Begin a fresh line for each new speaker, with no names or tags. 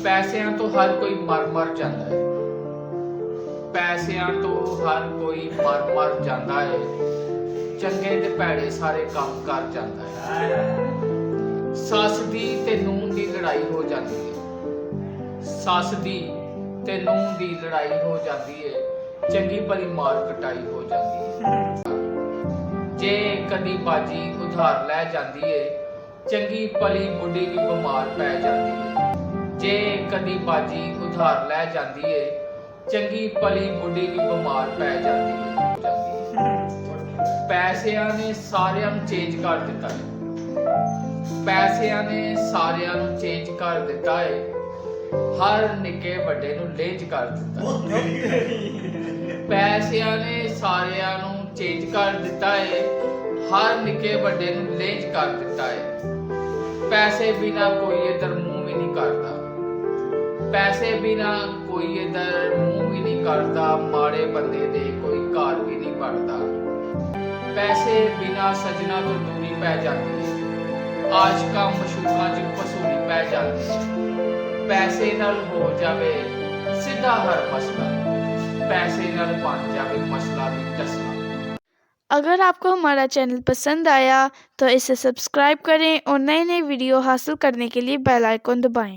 ਪੈਸਿਆਂ ਤੋਂ ਹਰ ਕੋਈ ਮਰ ਜਾਂਦਾ ਹੈ। ਪੈਸਿਆਂ ਤੋਂ ਹਰ ਕੋਈ ਮਰ ਜਾਂਦਾ ਹੈ। ਚੰਗੇ ਤੇ ਭੈੜੇ ਸਾਰੇ ਕੰਮ ਕਰ ਜਾਂਦਾ ਹੈ। ਸੱਸ ਦੀ ਤੇ ਨੂੰਹ ਦੀ ਲੜਾਈ ਹੋ ਜਾਂਦੀ ਹੈ। ਸੱਸ ਦੀ ਤੇ ਨੂੰਹ ਦੀ ਲੜਾਈ ਹੋ ਜਾਂਦੀ ਹੈ। ਚੰਗੀ ਭਲੀ ਮਾਰ ਕਟਾਈ ਹੋ ਜਾਂਦੀ ਹੈ। ਜੇ ਕਦੀ ਬਾਜੀ ਉਧਾਰ ਲੈ ਜਾਂਦੀ ਏ, ਚੰਗੀ ਭਲੀ ਬੁੱਢੀ ਵੀ ਬਿਮਾਰ ਪੈ ਜਾਂਦੀ ਏ। ਜੇ ਕਦੀ ਬਾਜੀ ਉਧਾਰ ਲੈ ਜਾਂਦੀ ਏ, ਚੰਗੀ ਭਲੀ ਬੁੱਢੀ ਵੀ ਬਿਮਾਰ ਪੈ ਜਾਂਦੀ ਏ। ਪੈਸਿਆਂ ਨੇ ਸਾਰਿਆਂ ਨੂੰ ਚੇਂਜ ਕਰ ਦਿੱਤਾ ਹੈ। ਪੈਸਿਆਂ ਨੇ ਸਾਰਿਆਂ ਨੂੰ ਚੇਂਜ ਕਰ ਦਿੱਤਾ ਹੈ। ਹਰ ਨਿੱਕੇ ਵੱਡੇ ਨੂੰ ਲੇਜ ਕਰ ਦਿੱਤਾ ਹੈ। ਪੈਸਿਆਂ ਨੇ ਸਾਰਿਆਂ ਨੂੰ ਚੇਂਜ ਕਰ ਦਿੱਤਾ ਹੈ। ਹਰ ਨਿੱਕੇ ਵੱਡੇ ਨੂੰ ਲੇਜ ਕਰ ਦਿੱਤਾ ਹੈ। ਪੈਸੇ ਬਿਨਾ ਕੋਈ ਇਧਰ ਮੂੰਹ ਵੀ ਨਹੀਂ ਕਰਦਾ। ਪੈਸੇ ਬਿਨਾ ਕੋਈ ਇਧਰ ਮੂੰਹ ਵੀ ਨਹੀਂ ਕਰਦਾ। ਮਾੜੇ ਬੰਦੇ ਦੇ ਕੋਈ ਘਰ ਵੀ ਨਹੀਂ ਬਣਦਾ। ਪੈਸੇ ਬਿਨਾ ਸਜਣਾ ਤੋਂ ਦੂਰੀ ਪੈ ਜਾਂਦੀ ਹੈ। ਆਸ਼ਕਾਂ ਮਸ਼ੂਕਾਂ 'ਚ ਫਸੂਰੀ ਪੈ ਜਾਂਦੀ ਹੈ। ਪੈਸੇ ਨਾਲ ਹੋ ਜਾਵੇ ਸਿੱਧਾ ਹਰ मसला, पैसे नाल बन जावे मसला भी टसला।
अगर आपको हमारा चैनल पसंद आया तो इसे सब्सक्राइब करें और नए नए वीडियो हासिल करने के लिए बेल आइकन दबाएं।